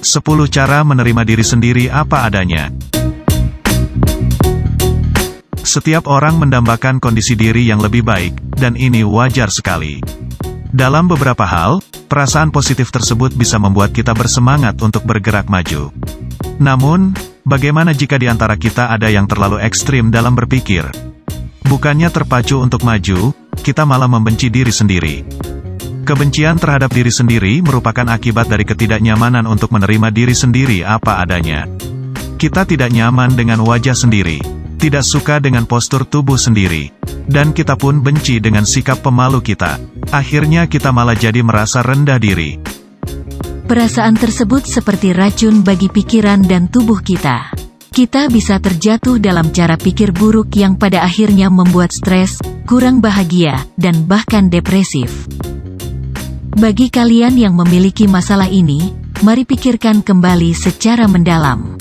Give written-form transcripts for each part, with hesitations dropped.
10 cara menerima diri sendiri apa adanya. Setiap orang mendambakan kondisi diri yang lebih baik, dan ini wajar sekali. Dalam beberapa hal, perasaan positif tersebut bisa membuat kita bersemangat untuk bergerak maju. Namun, bagaimana jika di antara kita ada yang terlalu ekstrim dalam berpikir? Bukannya terpacu untuk maju, kita malah membenci diri sendiri. Kebencian terhadap diri sendiri merupakan akibat dari ketidaknyamanan untuk menerima diri sendiri apa adanya. Kita tidak nyaman dengan wajah sendiri, tidak suka dengan postur tubuh sendiri, dan kita pun benci dengan sikap pemalu kita. Akhirnya kita malah jadi merasa rendah diri. Perasaan tersebut seperti racun bagi pikiran dan tubuh kita. Kita bisa terjatuh dalam cara pikir buruk yang pada akhirnya membuat stres, kurang bahagia, dan bahkan depresif. Bagi kalian yang memiliki masalah ini, mari pikirkan kembali secara mendalam.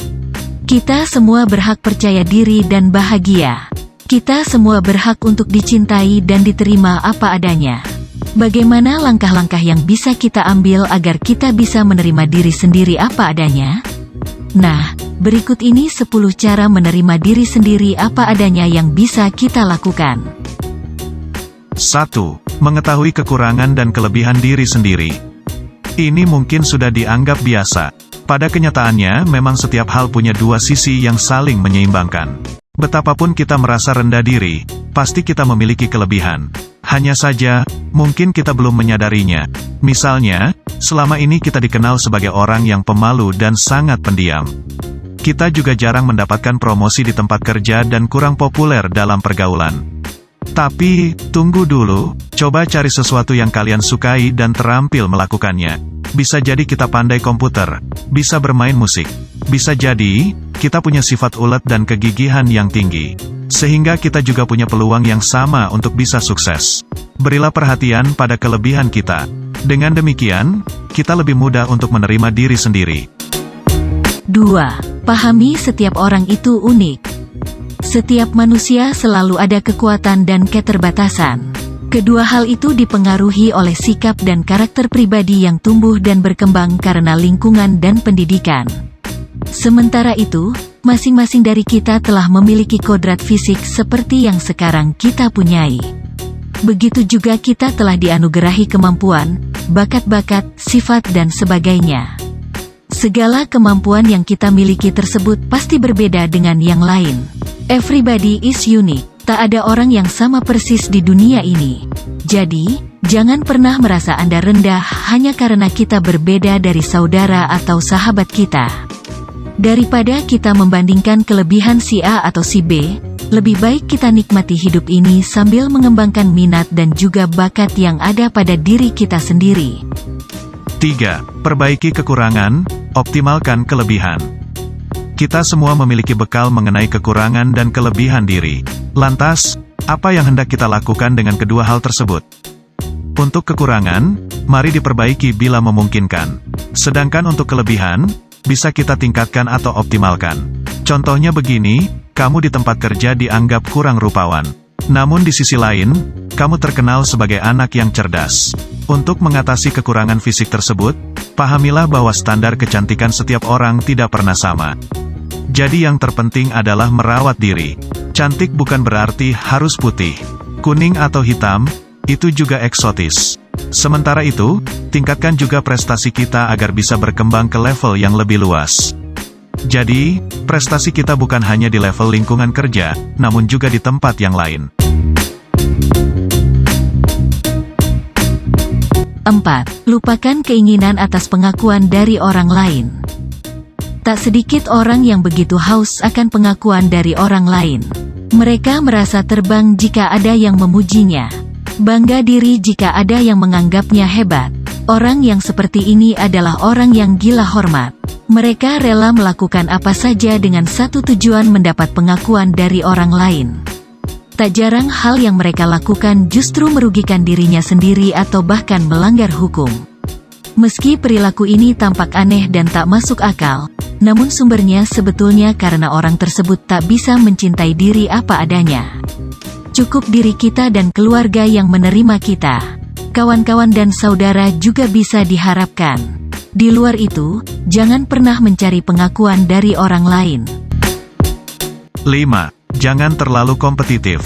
Kita semua berhak percaya diri dan bahagia. Kita semua berhak untuk dicintai dan diterima apa adanya. Bagaimana langkah-langkah yang bisa kita ambil agar kita bisa menerima diri sendiri apa adanya? Nah, berikut ini 10 cara menerima diri sendiri apa adanya yang bisa kita lakukan. 1. Mengetahui kekurangan dan kelebihan diri sendiri. Ini mungkin sudah dianggap biasa. Pada kenyataannya, memang setiap hal punya dua sisi yang saling menyeimbangkan. Betapapun kita merasa rendah diri, pasti kita memiliki kelebihan. Hanya saja, mungkin kita belum menyadarinya. Misalnya, selama ini kita dikenal sebagai orang yang pemalu dan sangat pendiam. Kita juga jarang mendapatkan promosi di tempat kerja dan kurang populer dalam pergaulan. Tapi, tunggu dulu, coba cari sesuatu yang kalian sukai dan terampil melakukannya. Bisa jadi kita pandai komputer, bisa bermain musik, bisa jadi, kita punya sifat ulet dan kegigihan yang tinggi. Sehingga kita juga punya peluang yang sama untuk bisa sukses. Berilah perhatian pada kelebihan kita. Dengan demikian, kita lebih mudah untuk menerima diri sendiri. 2. Pahami setiap orang itu unik. Setiap manusia selalu ada kekuatan dan keterbatasan. Kedua hal itu dipengaruhi oleh sikap dan karakter pribadi yang tumbuh dan berkembang karena lingkungan dan pendidikan. Sementara itu, masing-masing dari kita telah memiliki kodrat fisik seperti yang sekarang kita punyai. Begitu juga kita telah dianugerahi kemampuan, bakat-bakat, sifat dan sebagainya. Segala kemampuan yang kita miliki tersebut pasti berbeda dengan yang lain. Everybody is unique. Tak ada orang yang sama persis di dunia ini. Jadi, jangan pernah merasa Anda rendah hanya karena kita berbeda dari saudara atau sahabat kita. Daripada kita membandingkan kelebihan si A atau si B, lebih baik kita nikmati hidup ini sambil mengembangkan minat dan juga bakat yang ada pada diri kita sendiri. 3. Perbaiki kekurangan, optimalkan kelebihan. Kita semua memiliki bekal mengenai kekurangan dan kelebihan diri. Lantas, apa yang hendak kita lakukan dengan kedua hal tersebut? Untuk kekurangan, mari diperbaiki bila memungkinkan. Sedangkan untuk kelebihan, bisa kita tingkatkan atau optimalkan. Contohnya begini, kamu di tempat kerja dianggap kurang rupawan. Namun di sisi lain, kamu terkenal sebagai anak yang cerdas. Untuk mengatasi kekurangan fisik tersebut, pahamilah bahwa standar kecantikan setiap orang tidak pernah sama. Jadi yang terpenting adalah merawat diri. Cantik bukan berarti harus putih, kuning atau hitam, itu juga eksotis. Sementara itu, tingkatkan juga prestasi kita agar bisa berkembang ke level yang lebih luas. Jadi, prestasi kita bukan hanya di level lingkungan kerja, namun juga di tempat yang lain. 4. Lupakan keinginan atas pengakuan dari orang lain. Tak sedikit orang yang begitu haus akan pengakuan dari orang lain. Mereka merasa terbang jika ada yang memujinya. Bangga diri jika ada yang menganggapnya hebat. Orang yang seperti ini adalah orang yang gila hormat. Mereka rela melakukan apa saja dengan satu tujuan mendapat pengakuan dari orang lain. Tak jarang hal yang mereka lakukan justru merugikan dirinya sendiri atau bahkan melanggar hukum. Meski perilaku ini tampak aneh dan tak masuk akal, namun sumbernya sebetulnya karena orang tersebut tak bisa mencintai diri apa adanya. Cukup diri kita dan keluarga yang menerima kita. Kawan-kawan dan saudara juga bisa diharapkan. Di luar itu, jangan pernah mencari pengakuan dari orang lain. 5. Jangan terlalu kompetitif.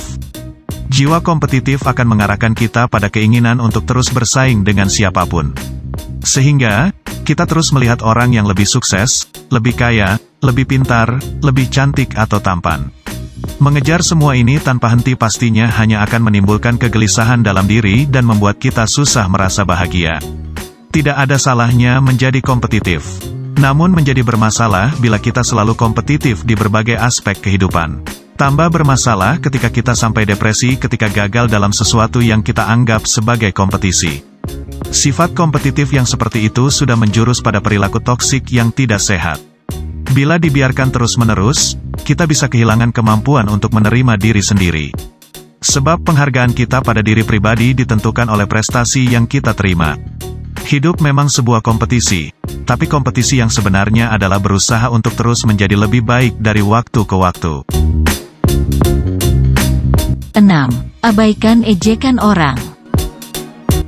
Jiwa kompetitif akan mengarahkan kita pada keinginan untuk terus bersaing dengan siapapun. Sehingga, kita terus melihat orang yang lebih sukses, lebih kaya, lebih pintar, lebih cantik atau tampan. Mengejar semua ini tanpa henti pastinya hanya akan menimbulkan kegelisahan dalam diri dan membuat kita susah merasa bahagia. Tidak ada salahnya menjadi kompetitif. Namun menjadi bermasalah bila kita selalu kompetitif di berbagai aspek kehidupan. Tambah bermasalah ketika kita sampai depresi ketika gagal dalam sesuatu yang kita anggap sebagai kompetisi. Sifat kompetitif yang seperti itu sudah menjurus pada perilaku toksik yang tidak sehat. Bila dibiarkan terus-menerus, kita bisa kehilangan kemampuan untuk menerima diri sendiri. Sebab penghargaan kita pada diri pribadi ditentukan oleh prestasi yang kita terima. Hidup memang sebuah kompetisi, tapi kompetisi yang sebenarnya adalah berusaha untuk terus menjadi lebih baik dari waktu ke waktu. 6. Abaikan ejekan orang.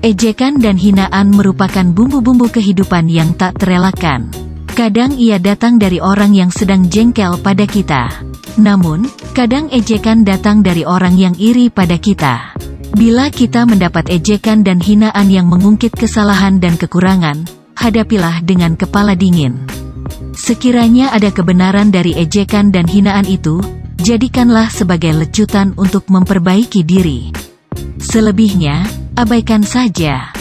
Ejekan dan hinaan merupakan bumbu-bumbu kehidupan yang tak terelakkan. Kadang ia datang dari orang yang sedang jengkel pada kita. Namun, kadang ejekan datang dari orang yang iri pada kita. Bila kita mendapat ejekan dan hinaan yang mengungkit kesalahan dan kekurangan, hadapilah dengan kepala dingin. Sekiranya ada kebenaran dari ejekan dan hinaan itu, jadikanlah sebagai lecutan untuk memperbaiki diri. Selebihnya, abaikan saja.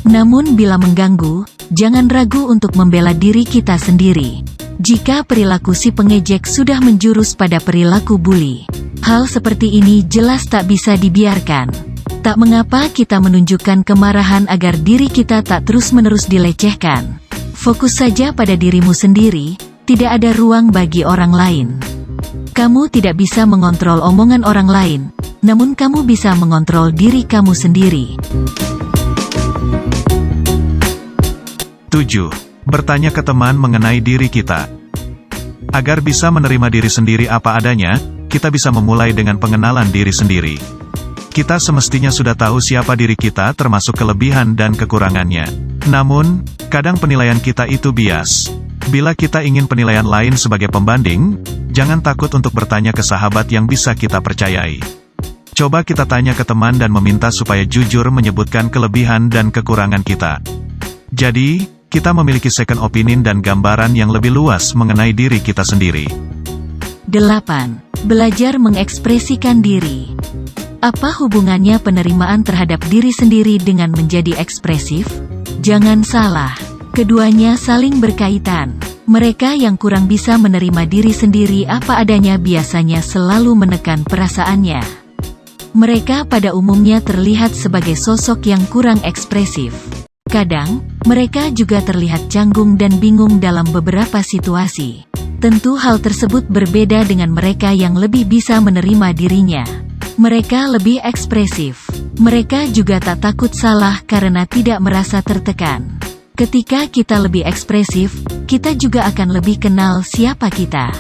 Namun bila mengganggu, jangan ragu untuk membela diri kita sendiri. Jika perilaku si pengejek sudah menjurus pada perilaku bully, hal seperti ini jelas tak bisa dibiarkan. Tak mengapa kita menunjukkan kemarahan agar diri kita tak terus-menerus dilecehkan. Fokus saja pada dirimu sendiri, tidak ada ruang bagi orang lain. Kamu tidak bisa mengontrol omongan orang lain, namun kamu bisa mengontrol diri kamu sendiri. 7. Bertanya ke teman mengenai diri kita. Agar bisa menerima diri sendiri apa adanya, kita bisa memulai dengan pengenalan diri sendiri. Kita semestinya sudah tahu siapa diri kita termasuk kelebihan dan kekurangannya. Namun, kadang penilaian kita itu bias. Bila kita ingin penilaian lain sebagai pembanding, jangan takut untuk bertanya ke sahabat yang bisa kita percayai. Coba kita tanya ke teman dan meminta supaya jujur menyebutkan kelebihan dan kekurangan kita. Jadi, kita memiliki second opinion dan gambaran yang lebih luas mengenai diri kita sendiri. 8. Belajar mengekspresikan diri. Apa hubungannya penerimaan terhadap diri sendiri dengan menjadi ekspresif? Jangan salah, keduanya saling berkaitan. Mereka yang kurang bisa menerima diri sendiri apa adanya biasanya selalu menekan perasaannya. Mereka pada umumnya terlihat sebagai sosok yang kurang ekspresif. Kadang, mereka juga terlihat canggung dan bingung dalam beberapa situasi. Tentu hal tersebut berbeda dengan mereka yang lebih bisa menerima dirinya. Mereka lebih ekspresif. Mereka juga tak takut salah karena tidak merasa tertekan. Ketika kita lebih ekspresif, kita juga akan lebih kenal siapa kita.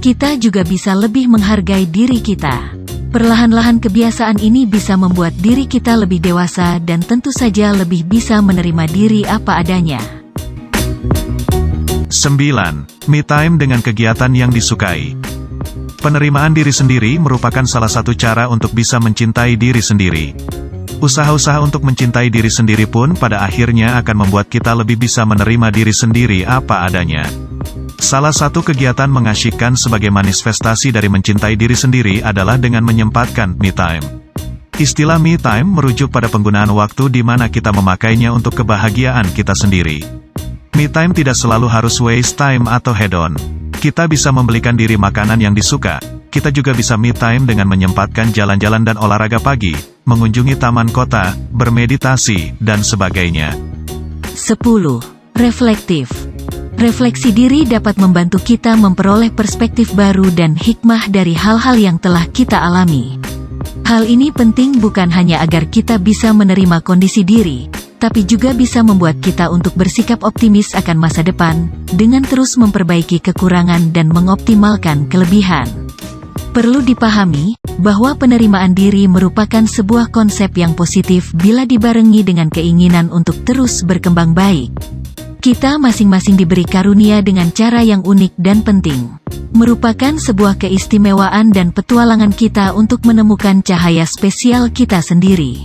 Kita juga bisa lebih menghargai diri kita. Perlahan-lahan kebiasaan ini bisa membuat diri kita lebih dewasa dan tentu saja lebih bisa menerima diri apa adanya. 9. Me time dengan kegiatan yang disukai. Penerimaan diri sendiri merupakan salah satu cara untuk bisa mencintai diri sendiri. Usaha-usaha untuk mencintai diri sendiri pun pada akhirnya akan membuat kita lebih bisa menerima diri sendiri apa adanya. Salah satu kegiatan mengasyikkan sebagai manifestasi dari mencintai diri sendiri adalah dengan menyempatkan me time. Istilah me time merujuk pada penggunaan waktu di mana kita memakainya untuk kebahagiaan kita sendiri. Me time tidak selalu harus waste time atau hedon. Kita bisa membelikan diri makanan yang disuka. Kita juga bisa me time dengan menyempatkan jalan-jalan dan olahraga pagi, mengunjungi taman kota, bermeditasi, dan sebagainya. 10. Reflektif. Refleksi diri dapat membantu kita memperoleh perspektif baru dan hikmah dari hal-hal yang telah kita alami. Hal ini penting bukan hanya agar kita bisa menerima kondisi diri, tapi juga bisa membuat kita untuk bersikap optimis akan masa depan, dengan terus memperbaiki kekurangan dan mengoptimalkan kelebihan. Perlu dipahami, bahwa penerimaan diri merupakan sebuah konsep yang positif bila dibarengi dengan keinginan untuk terus berkembang baik. Kita masing-masing diberi karunia dengan cara yang unik dan penting. Merupakan sebuah keistimewaan dan petualangan kita untuk menemukan cahaya spesial kita sendiri.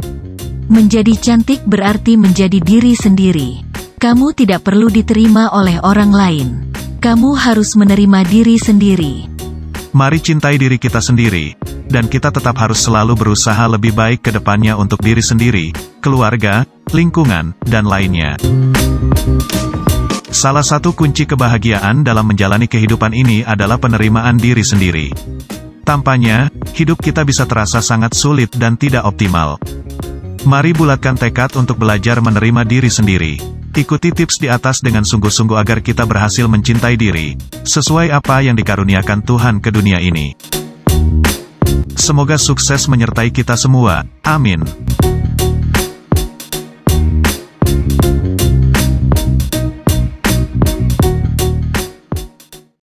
Menjadi cantik berarti menjadi diri sendiri. Kamu tidak perlu diterima oleh orang lain. Kamu harus menerima diri sendiri. Mari cintai diri kita sendiri, dan kita tetap harus selalu berusaha lebih baik ke depannya untuk diri sendiri, keluarga, lingkungan, dan lainnya. Salah satu kunci kebahagiaan dalam menjalani kehidupan ini adalah penerimaan diri sendiri. Tampaknya, hidup kita bisa terasa sangat sulit dan tidak optimal. Mari bulatkan tekad untuk belajar menerima diri sendiri. Ikuti tips di atas dengan sungguh-sungguh agar kita berhasil mencintai diri, sesuai apa yang dikaruniakan Tuhan ke dunia ini. Semoga sukses menyertai kita semua. Amin.